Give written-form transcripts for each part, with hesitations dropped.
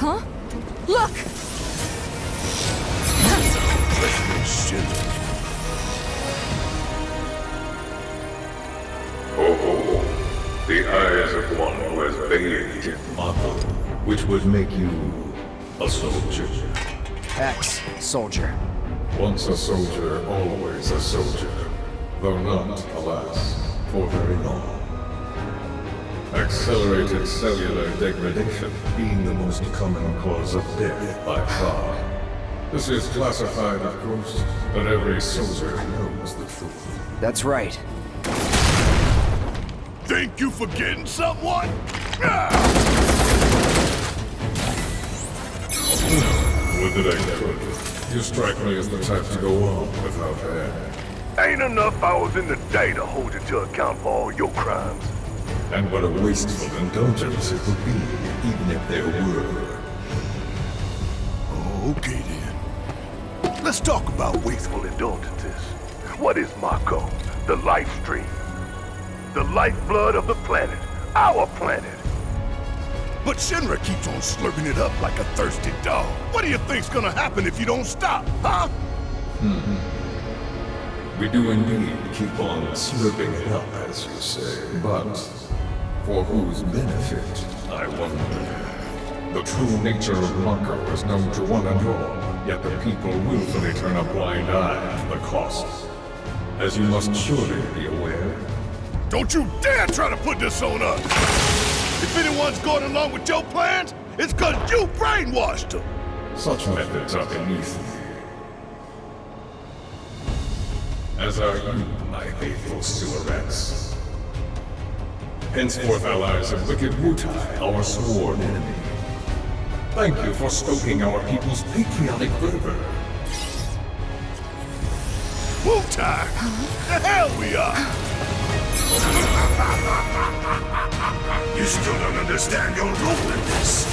Huh? Look! Oh, the eyes of one who has bathed in marble, which would make you a soldier. Ex-soldier. Once a soldier, always a soldier. Though not, alas, for very long. Accelerated cellular degradation being the most common cause of death by far. This is classified, of course, but every soldier knows the truth. That's right. Think you forgetting someone? Would that I could. You strike me as the type to go on without hair. Ain't enough hours in the day to hold you to account for all your crimes. And what a wasteful indulgence it would be, even if there were. Okay then. Let's talk about wasteful indulgences. What is Mako? The life stream. The lifeblood of the planet. Our planet. But Shinra keeps on slurping it up like a thirsty dog. What do you think's gonna happen if you don't stop, huh? We do indeed keep on slurping it up, as you say, but for whose benefit, I wonder. The true nature of Mako is known to one and all, yet the people willfully turn a blind eye to the costs. As you must surely be aware. Don't you dare try to put this on us! If anyone's going along with your plans, it's 'cause you brainwashed them! Such methods are beneath me. As are you, my faithful Silverettes. Henceforth allies of wicked Wutai, our sworn enemy. Thank you for stoking our people's patriotic fervor. Wutai! The hell we are! You still don't understand your role in this.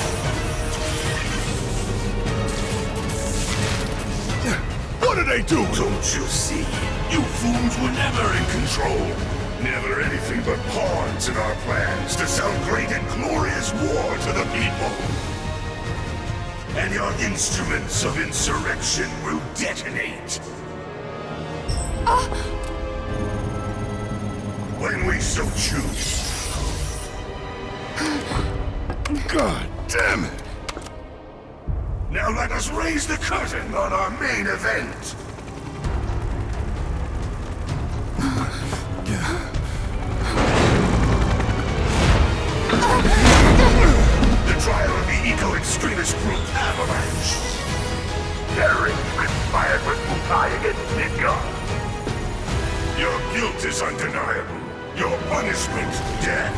What are they doing? Don't you see? You fools were never in control. Never anything but pawns in our plans to some great and glorious war to the people. And your instruments of insurrection will detonate. When we so choose. God damn it! Now let us raise the curtain on our main event. The trial of the eco-extremist group Avalanche. Terrorists conspired with Wutai against Midgard. Your guilt is undeniable. Your punishment, death.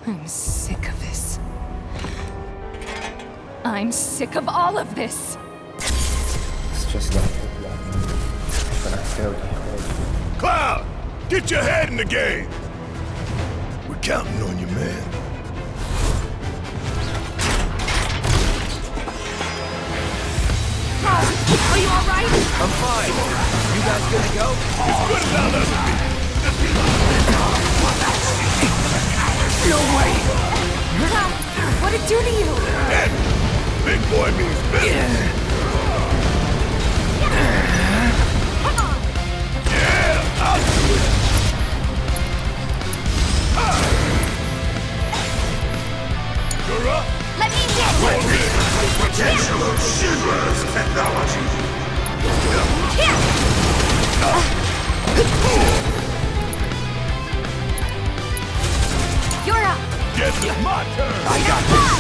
I'm sick of this. I'm sick of all of this! It's just like but I failed you. Cloud! Get your head in the game! We're counting on you, man. Are you alright? I'm fine. You guys good to go? It's good enough to be. No way! What'd it do to you? Ed, big boy means business. Come on! Yeah, I'll do it. You're up. Let me get Hold it. Potential of Shinra's technology. You're up! Guess it's my turn. I got this.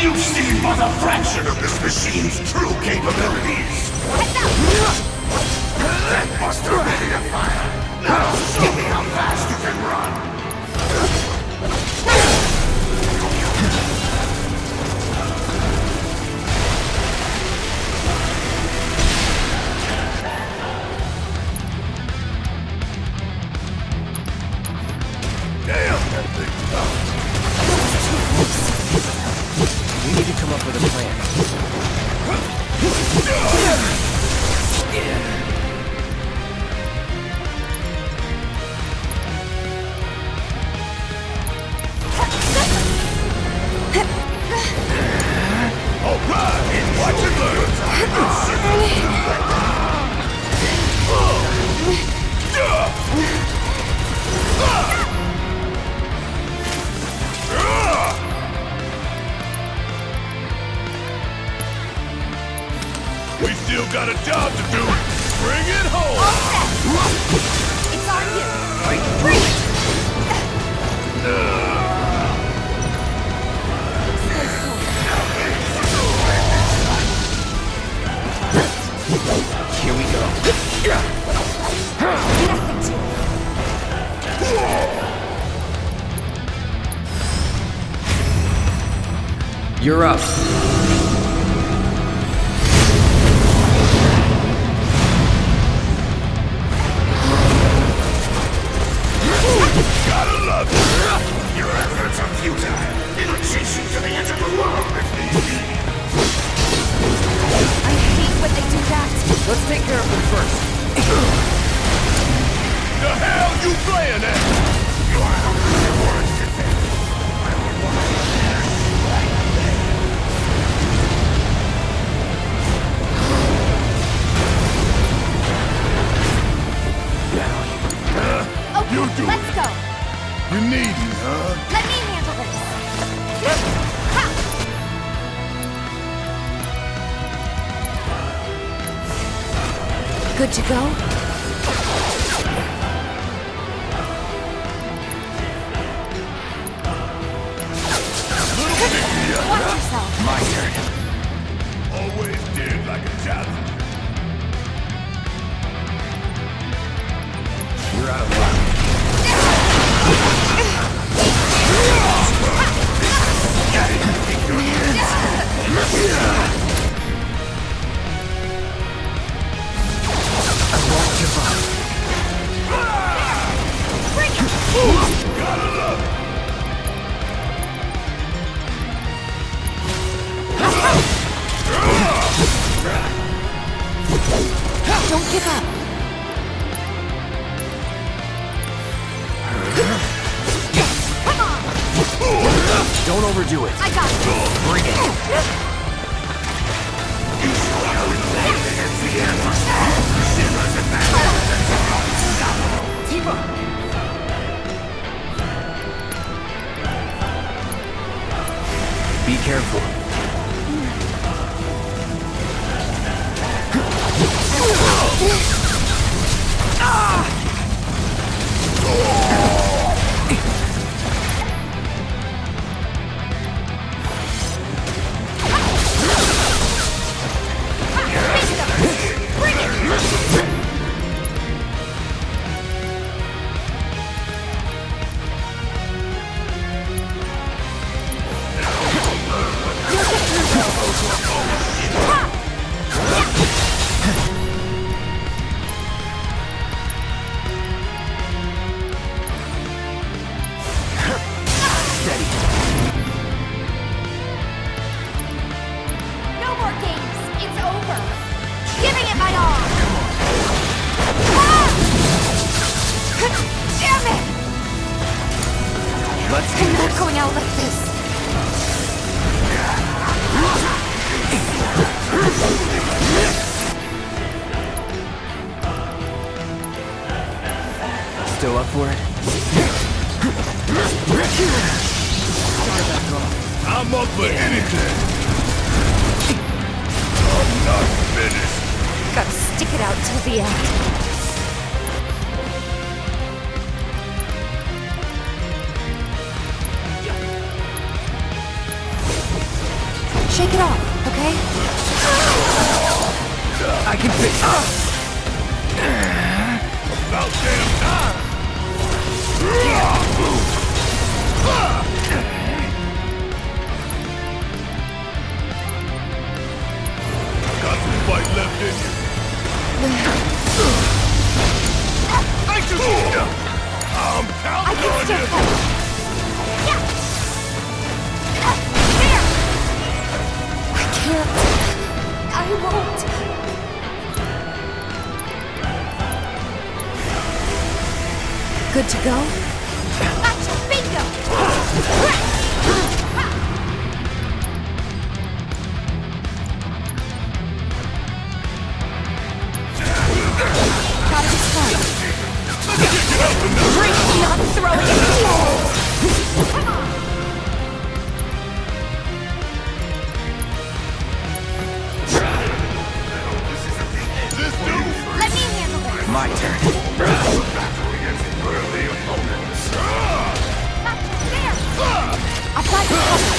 You've seen but a fraction of this machine's true capabilities. Airbuster ready to fire. Now show me how fast you can run. Damn, that thing's tough. We need to come up with a plan. All right, watch and learn. We still got a job to do. Bring it home. It's on you. Bring it. Here we go. Nothing to it. You're up. Gotta love it. Your efforts are futile. It'll chase you to the edge of the world if need be. I hate when they do that. Let's take care of them first. The hell you playing at? You are the words to say. I will watch you right there. Okay, You do let's go. You need me, huh? Let me handle this. Ha! Good to go? Watch yourself. My turn. Always did like a challenge. You're out of luck. I won't give up. Bring it. Gotta love it. Don't give up. Come on. Don't overdo it. I got it. Bring it. Tifa! Be careful. Bring it. No more games. It's over. Giving it my all. Ah! Damn it! Let's do I'm not this. going out like this. Still up for it? I'm up for anything. I'm not finished. Gotta stick it out till the end. can fix it. About damn time! Got some fight left in you. Thank you! I'm I counting can on still you! fight. Yeah. There. I can't. I won't. Good to go? Gotcha! Bingo! Gotta be smart. Drink, not throwing it! Come on! This dude! Let me handle this! My turn. There! Apply the cover!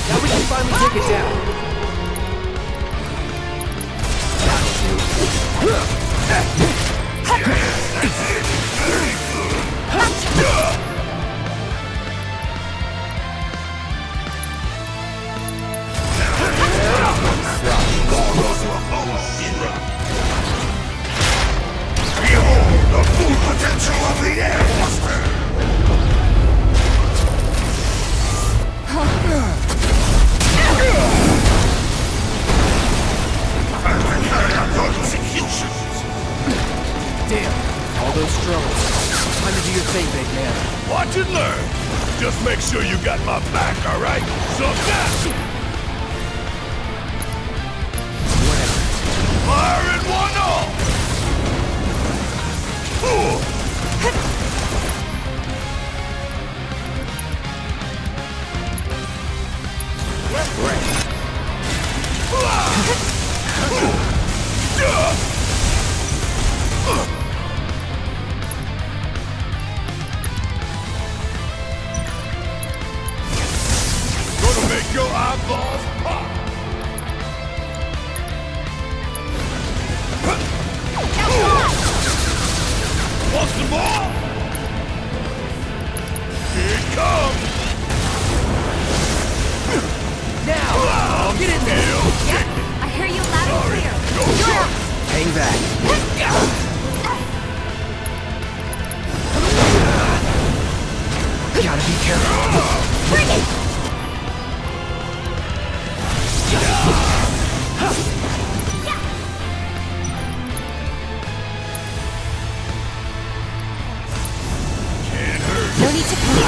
Now we can finally take it down. Behold the full potential of the Airbuster! And to carry out your executions! Damn, all those struggles. Time to do your thing, big man. Watch and learn! Just make sure you got my back, alright? So now! Whatever. Fire in one all! Gonna make your eyeballs pop! Want some more? Here it comes! Now, get in there. Yep, I hear you loud and clear. Go You're short! up. Hang back. Gotta be careful. Bring it! Can't hurt. No need to panic.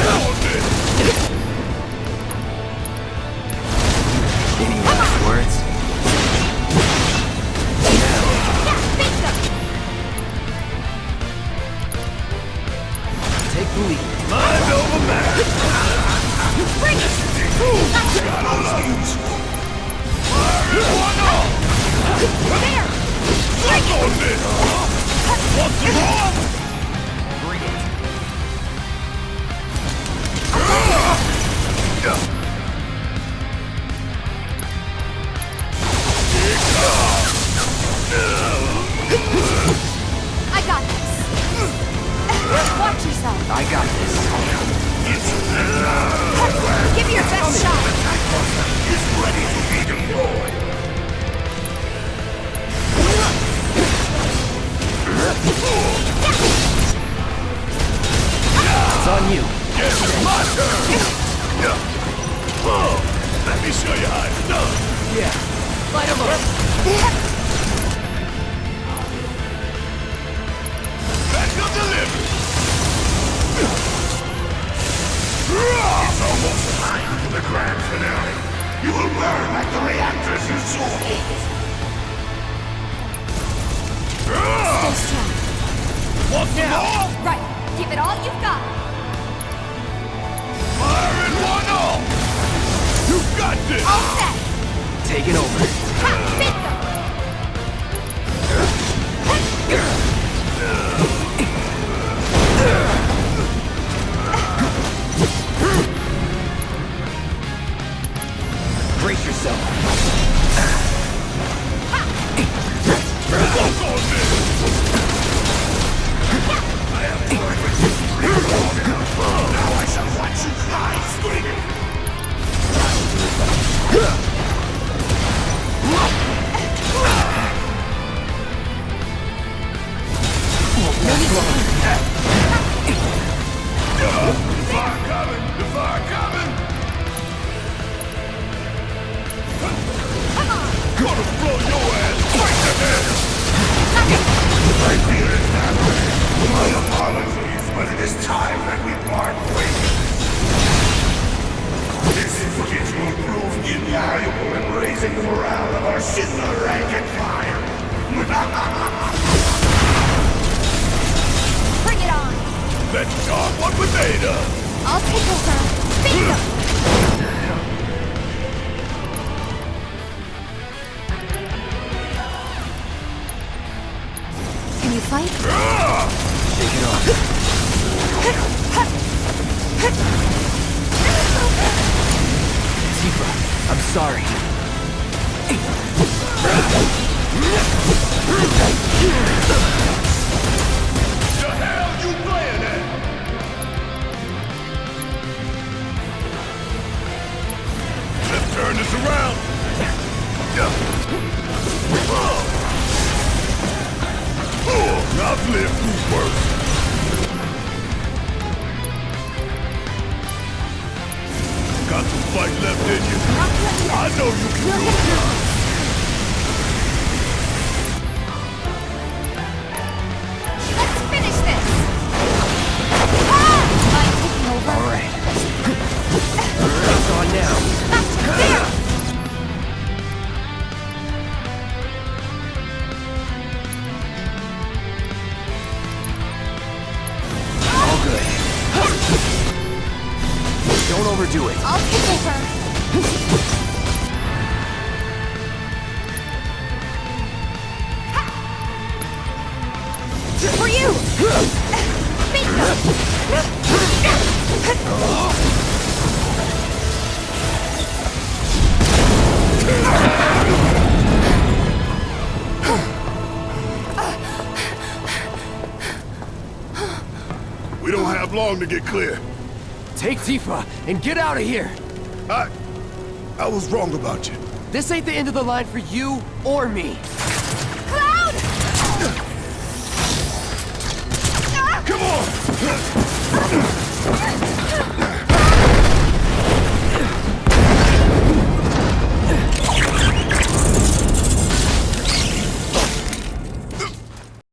Any last words? Bingo! Take the lead. Mind over matter. Bring it! Fire in one all! There! Suck on this! Want some more? Bring it. I got this. Watch yourself. I got this. Give me your best shot. Is ready to be deployed! It's on you. Guess it's my turn! Let me show you how it's done! Yeah. Light him up. Special delivery! It's almost time for the grand finale. You will burn like the reactors you saw. Stay strong. Want some more? Right. Give it all you've got. Fire in one all! You got this! All set. Taking over. Ha! Bingo! Brace yourself. Gonna blow your ass right to hell! I feel it that way. My apologies, but it is time that we part ways. This footage will prove invaluable in raising the morale of our Schindler rank and file. Bring it on! That dark one was Ada! I'll take over. Bingo! Can you fight? Shake it off. Tifa, I'm sorry. The hell you playing at? Let's turn this around. I've lived through worse. Got some fight left in you. I know you can do it. Let's finish this! Ah! I'm taking over. All right. It's on now. There! All good. Don't overdo it. I'll take over. For you! Bingo! We don't have long to get clear. Take Tifa and get out of here. I was wrong about you. This ain't the end of the line for you or me. Cloud! Come on!